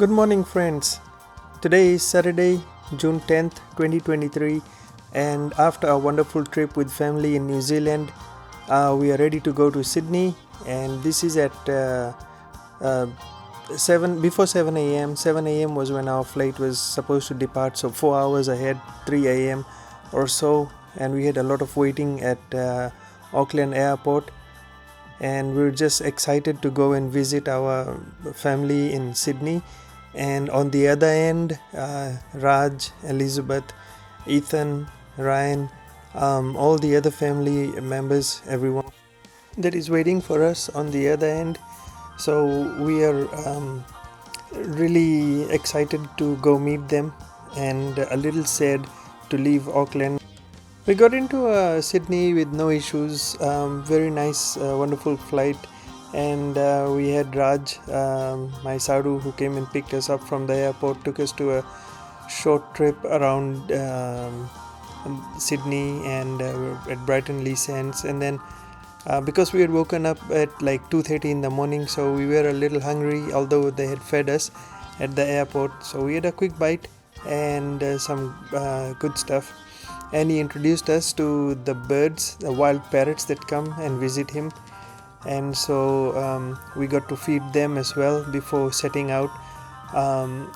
Good morning, friends. Today is Saturday, June 10th, 2023, and after a wonderful trip with family in New Zealand, we are ready to go to Sydney. And this is at 7 a.m. 7 a.m. was when our flight was supposed to depart, so 4 hours ahead, 3 a.m. or so, and we had a lot of waiting at Auckland Airport. And we're just excited to go and visit our family in Sydney. And on the other end, Raj, Elizabeth, Ethan, Ryan, all the other family members, everyone that is waiting for us on the other end. So we are really excited to go meet them and a little sad to leave Auckland. We got into Sydney with no issues. Very nice, wonderful flight. And we had Raj, my Sadhu, who came and picked us up from the airport, took us to a short trip around Sydney and at Brighton Lee Sands. And then because we had woken up at like 2:30 in the morning, so we were a little hungry, although they had fed us at the airport. So we had a quick bite and some good stuff. And he introduced us to the birds, the wild parrots that come and visit him. And so we got to feed them as well before setting out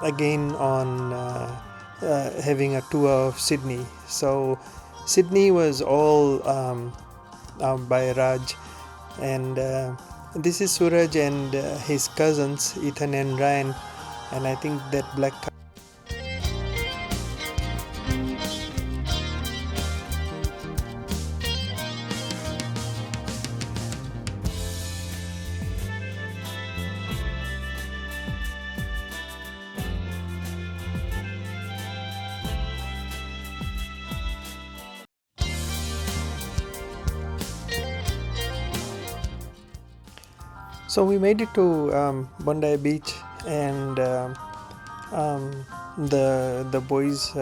again on having a tour of Sydney. So Sydney was all by Raj, and this is Suraj and his cousins Ethan and Ryan, and I think that black So we made it to Bondi Beach, and the boys,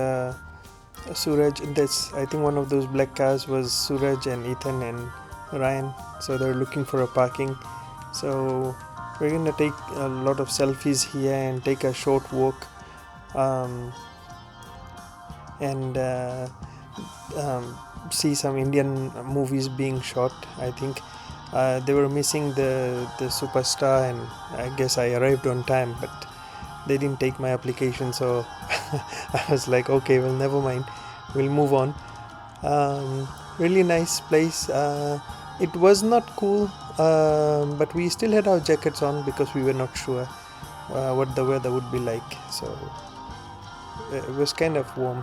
Suraj. That's, I think, one of those black cars was Suraj and Ethan and Ryan. So they're looking for a parking. So we're gonna take a lot of selfies here and take a short walk, and see some Indian movies being shot. I think. They were missing the superstar, and I guess I arrived on time, but they didn't take my application, so I was like, okay, well, never mind, we'll move on. Really nice place. It was not cool, but we still had our jackets on because we were not sure what the weather would be like, so it was kind of warm.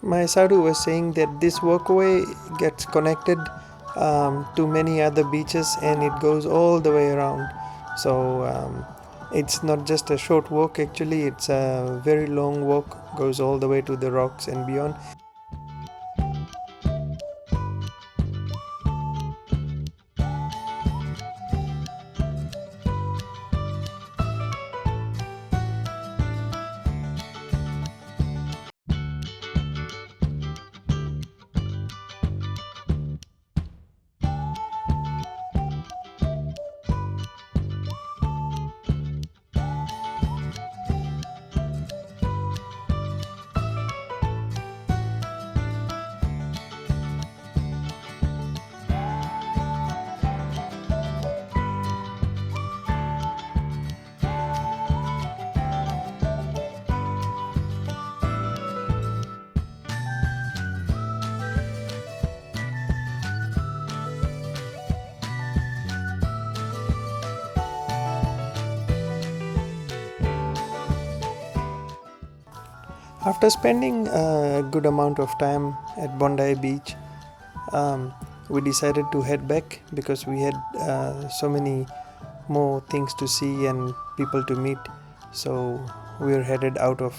My Sadhu was saying that this walkway gets connected to many other beaches, and it goes all the way around. So it's not just a short walk, actually, it's a very long walk, goes all the way to the rocks and beyond. After spending a good amount of time at Bondi Beach, we decided to head back because we had so many more things to see and people to meet. So we were headed out of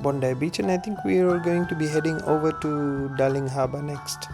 Bondi Beach, and I think we are going to be heading over to Darling Harbour next.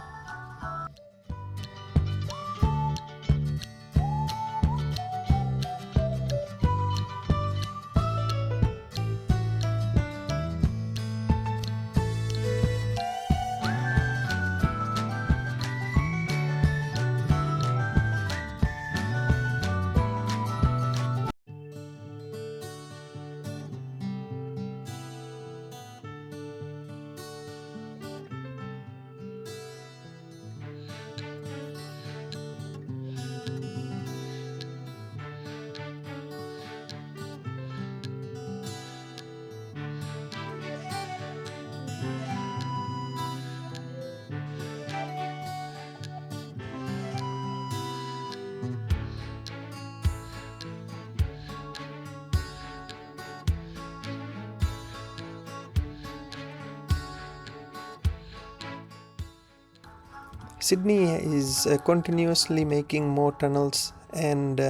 Sydney is continuously making more tunnels and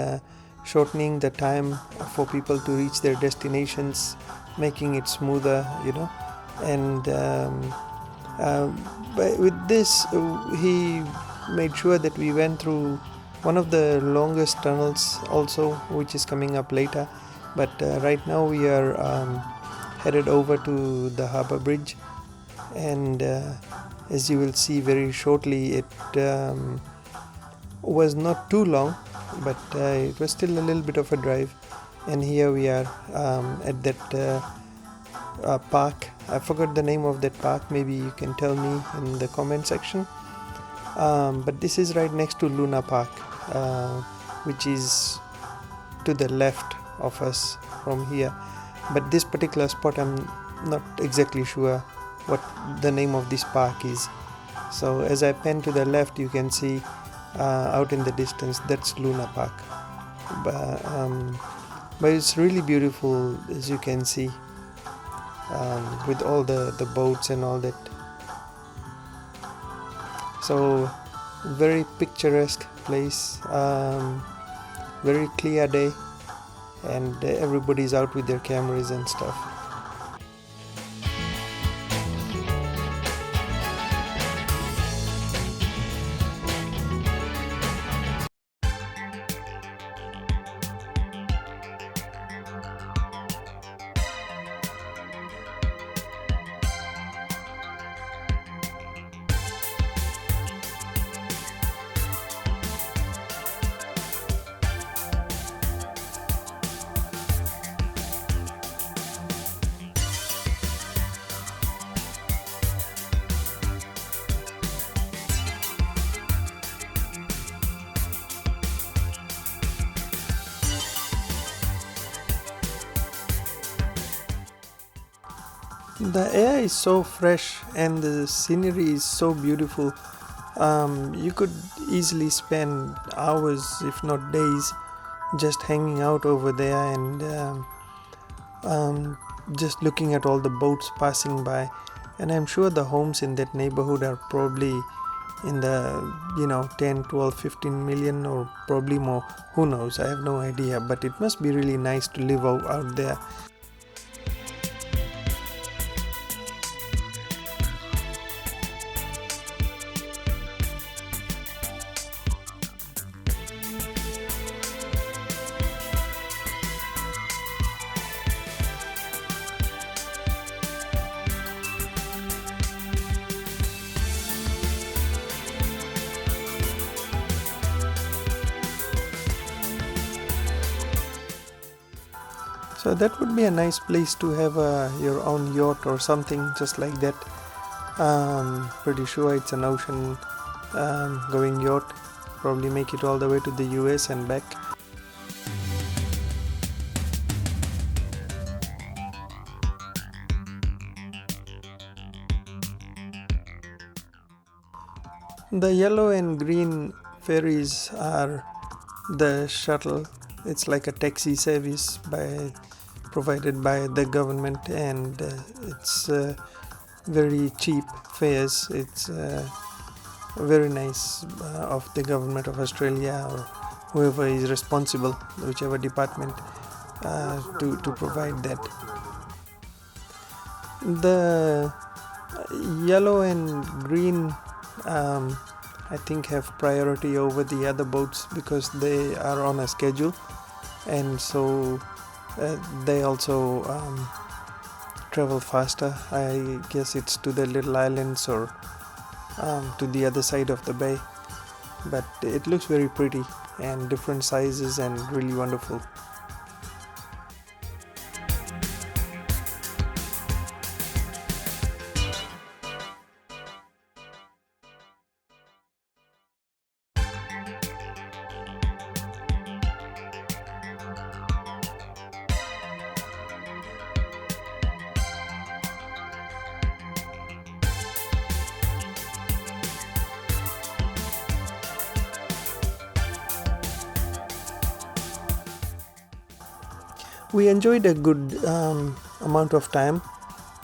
shortening the time for people to reach their destinations, making it smoother, and with this he made sure that we went through one of the longest tunnels also, which is coming up later, but right now we are headed over to the Harbour Bridge, and as you will see very shortly, it was not too long, but it was still a little bit of a drive. And here we are at that park. I forgot the name of that park. Maybe you can tell me in the comment section. But this is right next to Luna Park, which is to the left of us from here. But this particular spot, I'm not exactly sure what the name of this park is. So as I pan to the left, you can see out in the distance, that's Luna Park. But it's really beautiful, as you can see, with all the boats and all that. So very picturesque place, very clear day, and everybody's out with their cameras and stuff. The air is so fresh and the scenery is so beautiful. You could easily spend hours, if not days, just hanging out over there and just looking at all the boats passing by. And I'm sure the homes in that neighborhood are probably in the 10, 12, 15 million or probably more. Who knows? I have no idea, but it must be really nice to live out there. So that would be a nice place to have your own yacht or something just like that. Pretty sure it's an ocean going yacht. Probably make it all the way to the US and back. The yellow and green ferries are the shuttle. It's like a taxi service provided by the government, and it's very cheap fares. It's very nice of the government of Australia or whoever is responsible, whichever department, to provide that. The yellow and green I think have priority over the other boats because they are on a schedule, and so they also travel faster. I guess it's to the little islands or to the other side of the bay, but it looks very pretty and different sizes and really wonderful. We enjoyed a good amount of time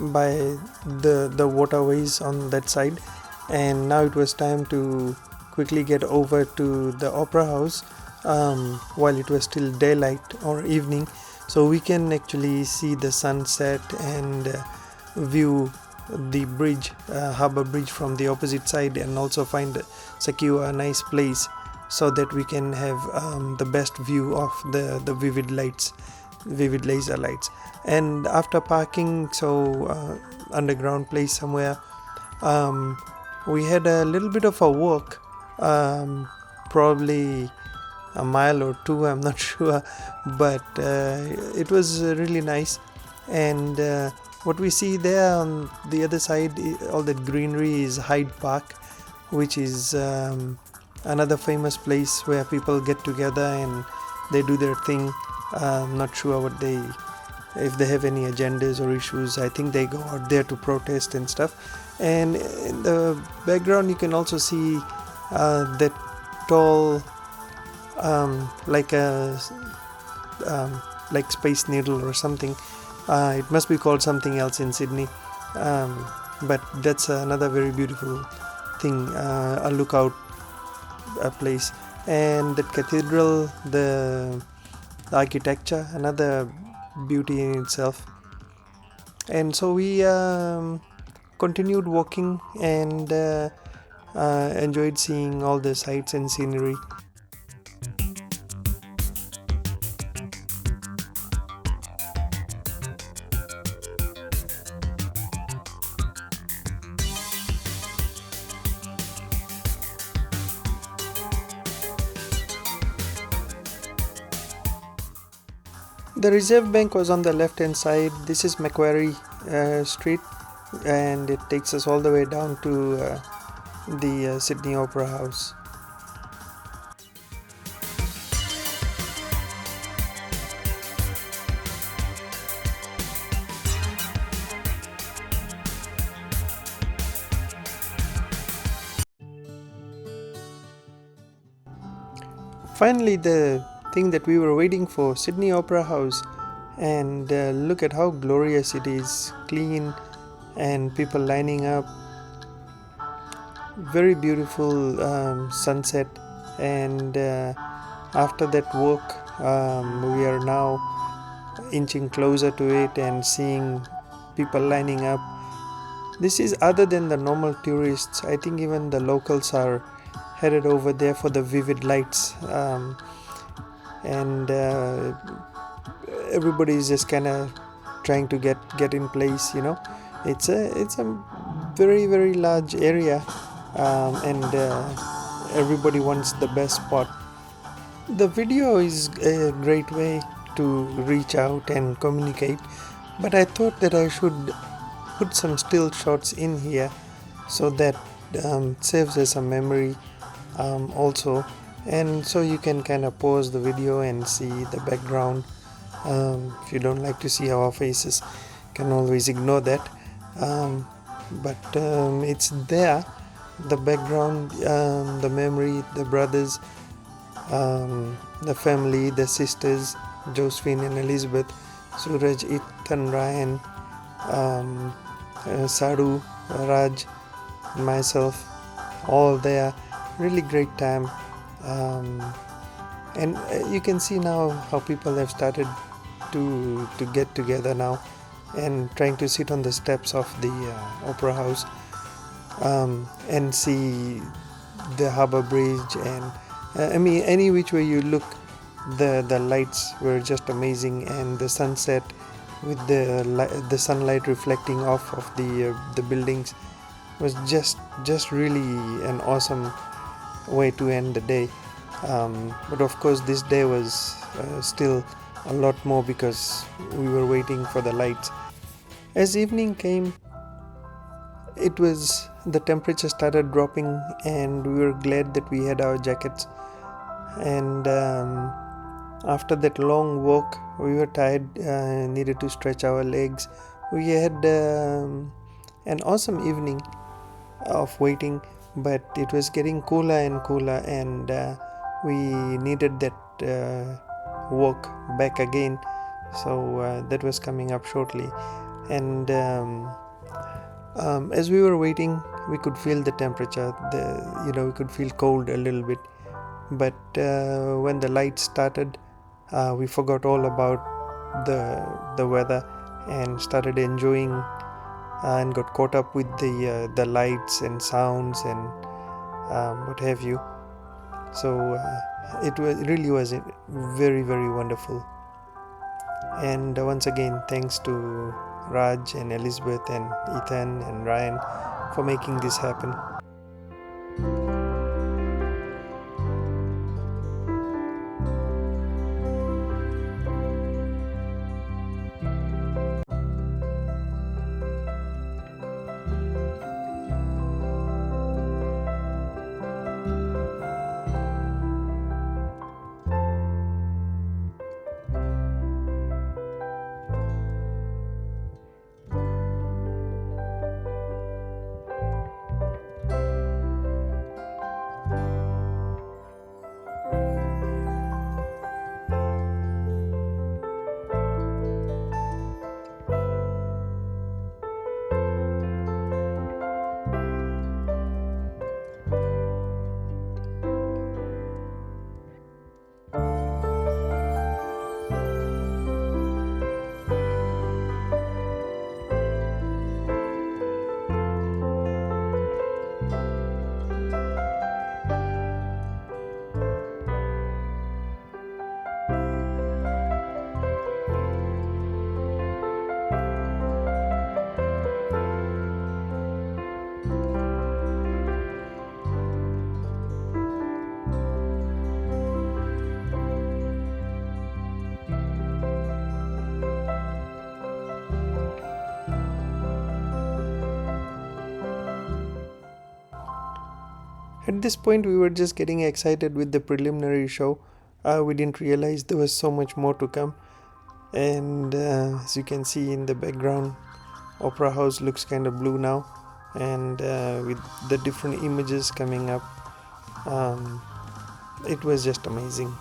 by the waterways on that side, and now it was time to quickly get over to the opera house while it was still daylight or evening, so we can actually see the sunset and view the bridge, harbor bridge, from the opposite side, and also secure a nice place so that we can have the best view of the vivid laser lights. And after parking, underground place somewhere, we had a little bit of a walk, probably a mile or two, I'm not sure, but it was really nice. And what we see there on the other side, all that greenery, is Hyde Park, which is another famous place where people get together and they do their thing. I'm not sure if they have any agendas or issues. I think they go out there to protest and stuff. And in the background you can also see that tall like Space Needle or something. It must be called something else in Sydney, but that's another very beautiful thing, a lookout place. And the cathedral, the architecture, another beauty in itself. And so we continued walking and enjoyed seeing all the sights and scenery. The Reserve Bank was on the left hand side. This is Macquarie Street, and it takes us all the way down to the Sydney Opera House. Finally, the thing that we were waiting for, Sydney Opera House, and look at how glorious it is, clean and people lining up. Very beautiful sunset, and after that walk we are now inching closer to it and seeing people lining up. This is other than the normal tourists. I think even the locals are headed over there for the vivid lights, and everybody is just kind of trying to get in place. It's a very, very large area, and everybody wants the best spot. The video is a great way to reach out and communicate, but I thought that I should put some still shots in here so that saves as a memory also, and so you can kind of pause the video and see the background. If you don't like to see our faces, you can always ignore that, but it's there, the background, the memory, the brothers, the family, the sisters, Josephine and Elizabeth, Suraj, Ethan, Ryan, Sadhu, Raj, myself, all there. Really great time, and you can see now how people have started to get together now. and trying to sit on the steps of the opera house and see the harbor bridge. And I mean, any which way you look, the lights were just amazing, and the sunset with the sunlight reflecting off of the buildings was just really an awesome way to end the day. But of course, this day was still a lot more because we were waiting for the lights. As evening came, the temperature started dropping, and we were glad that we had our jackets. And after that long walk, we were tired, needed to stretch our legs. We had an awesome evening of waiting, but it was getting cooler and cooler, and we needed that walk back again. So that was coming up shortly. And as we were waiting, we could feel the temperature. We could feel cold a little bit. But when the lights started, we forgot all about the weather and started enjoying and got caught up with the lights and sounds and what have you. So it really was very, very wonderful. And once again, thanks to Raj and Elizabeth and Ethan and Ryan for making this happen. At this point, we were just getting excited with the preliminary show. We didn't realize there was so much more to come. And as you can see in the background, Opera House looks kind of blue now. And with the different images coming up, it was just amazing.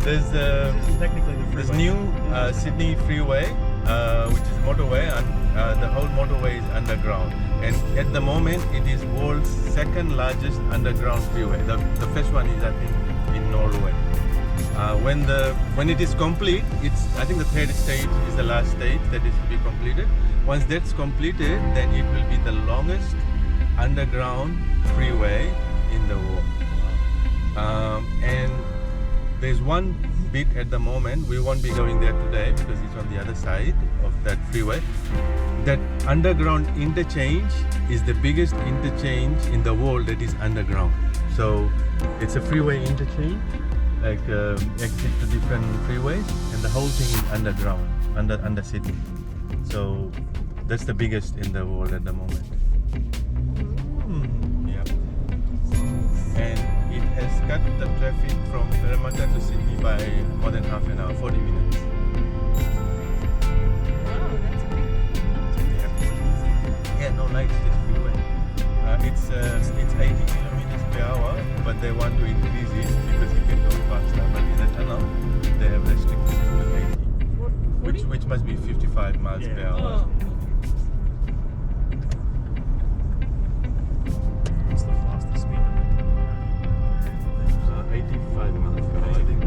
There's This is technically the this freeway. new Sydney Freeway, which is motorway, and the whole motorway is underground. And at the moment, it is world's second largest underground freeway. The first one is, I think, in Norway. When it is complete, I think the third stage is the last stage that is to be completed. Once that's completed, then it will be the longest underground freeway in the world. And there's one bit at the moment, we won't be going there today because it's on the other side of that freeway. That underground interchange is the biggest interchange in the world that is underground. So it's a freeway interchange, like exit to different freeways, and the whole thing is underground, under city. So that's the biggest in the world at the moment. Yeah. And it has cut the traffic from Parramatta to Sydney by more than half an hour, 40 minutes. Wow, that's big. Yeah, no lights, just freeway. It's 80 kilometers per hour, but they want to increase it because it can go faster. But in the tunnel, they have restricted it to 80, which must be 55 miles per hour. Oh. What's the fastest speed limit? 85 miles per hour, I think.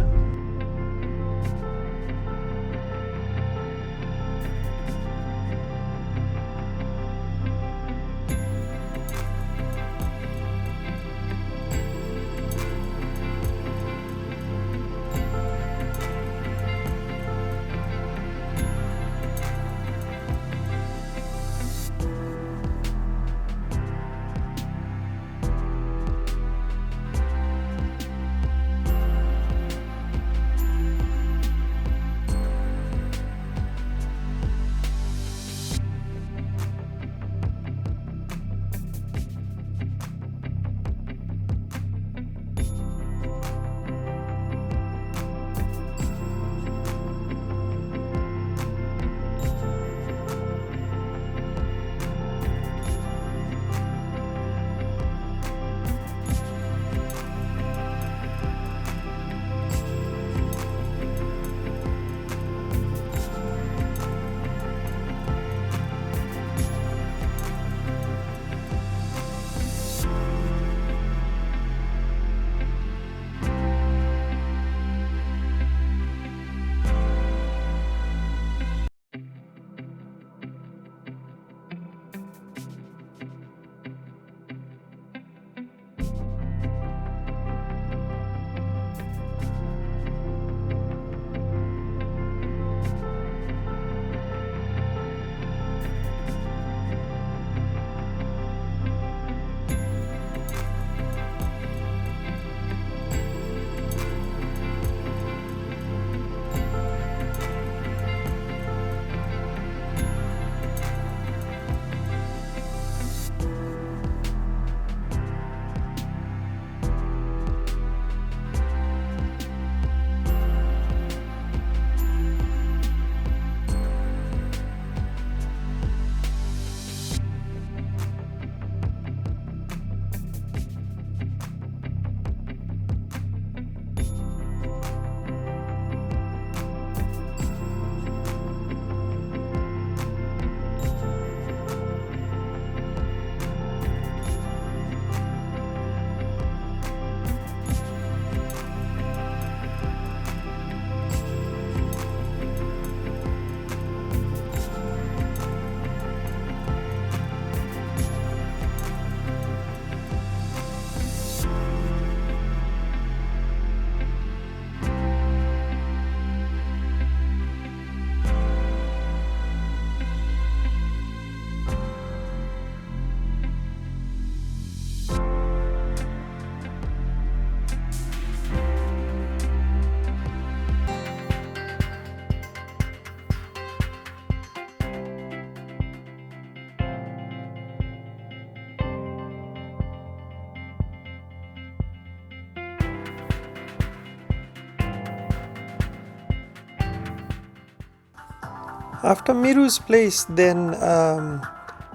After Miru's place, then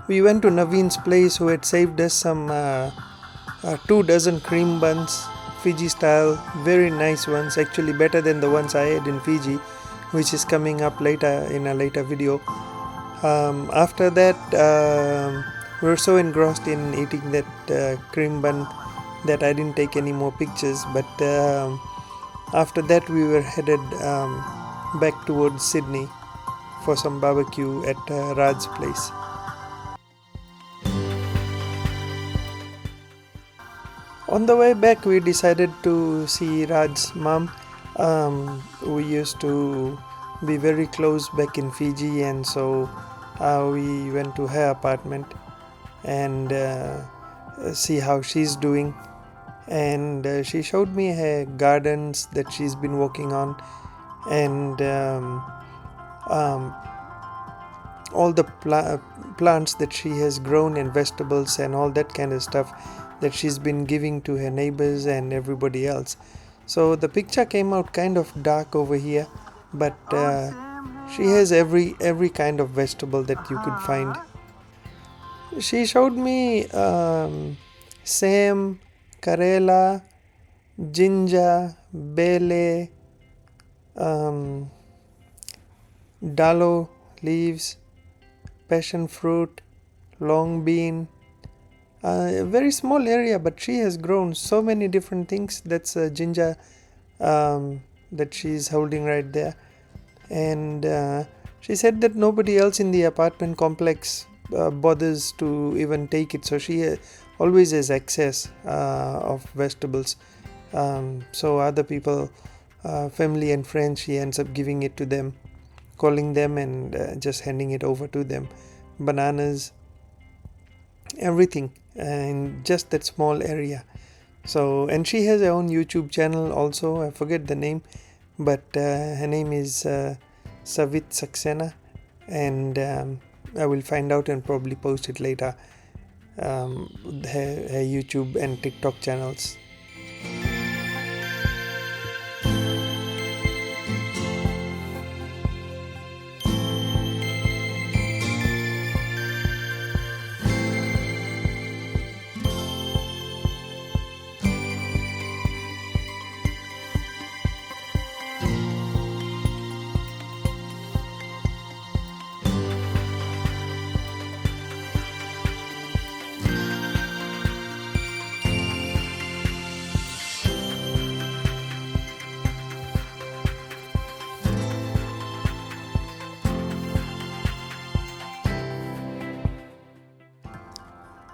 we went to Naveen's place, who had saved us some 2 dozen cream buns Fiji style, very nice ones, actually better than the ones I had in Fiji, which is coming up later in a later video. After that, we were so engrossed in eating that cream bun that I didn't take any more pictures, but after that we were headed back towards Sydney for some barbecue at Raj's place. On the way back, we decided to see Raj's mom. We used to be very close back in Fiji, and so we went to her apartment and see how she's doing. And she showed me her gardens that she's been working on, and all the plants that she has grown, and vegetables and all that kind of stuff that she's been giving to her neighbors and everybody else. So the picture came out kind of dark over here, but she has every kind of vegetable that you could find. She showed me Sam, Karela, ginger, bele, dalo leaves, passion fruit, long bean. A very small area, but she has grown so many different things. That's ginger that she's holding right there. And she said that nobody else in the apartment complex bothers to even take it, so she always has excess of vegetables. So other people, family and friends, she ends up giving it to them, calling them and just handing it over to them. Bananas, everything in just that small area. So, and she has her own YouTube channel also. I forget the name, but her name is Savit Saxena, and I will find out and probably post it later. Her YouTube and TikTok channels.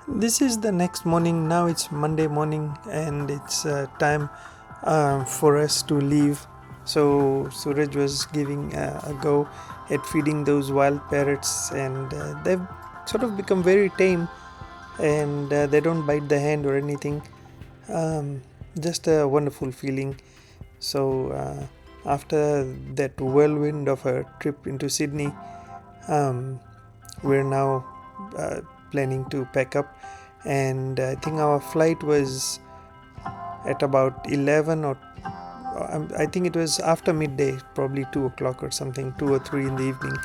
This is the next morning. Now it's Monday morning, and it's time for us to leave. So Suraj was giving a go at feeding those wild parrots, and they've sort of become very tame, and they don't bite the hand or anything. Just a wonderful feeling. So after that whirlwind of a trip into Sydney, we're now planning to pack up, and I think our flight was at about 11, or I think it was after midday, probably 2 o'clock or something, 2 or 3 in the evening.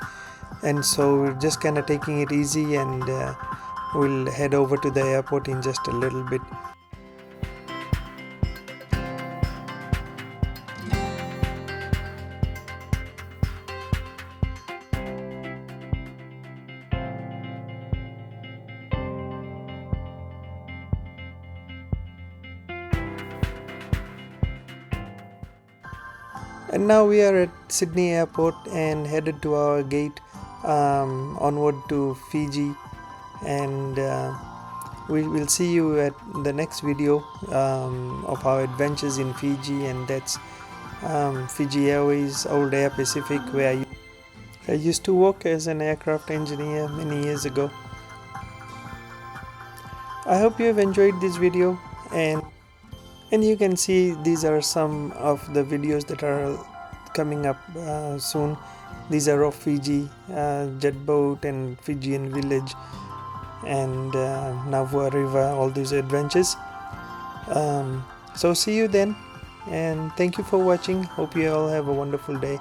And so we're just kind of taking it easy, and we'll head over to the airport in just a little bit. And now we are at Sydney Airport and headed to our gate onward to Fiji, and we will see you at the next video of our adventures in Fiji, and that's Fiji Airways, Old Air Pacific, where I used to work as an aircraft engineer many years ago. I hope you have enjoyed this video, and you can see these are some of the videos that are coming up soon. These are of Fiji, jet boat and Fijian village, and Navua River, all these adventures. So see you then, and thank you for watching. Hope you all have a wonderful day.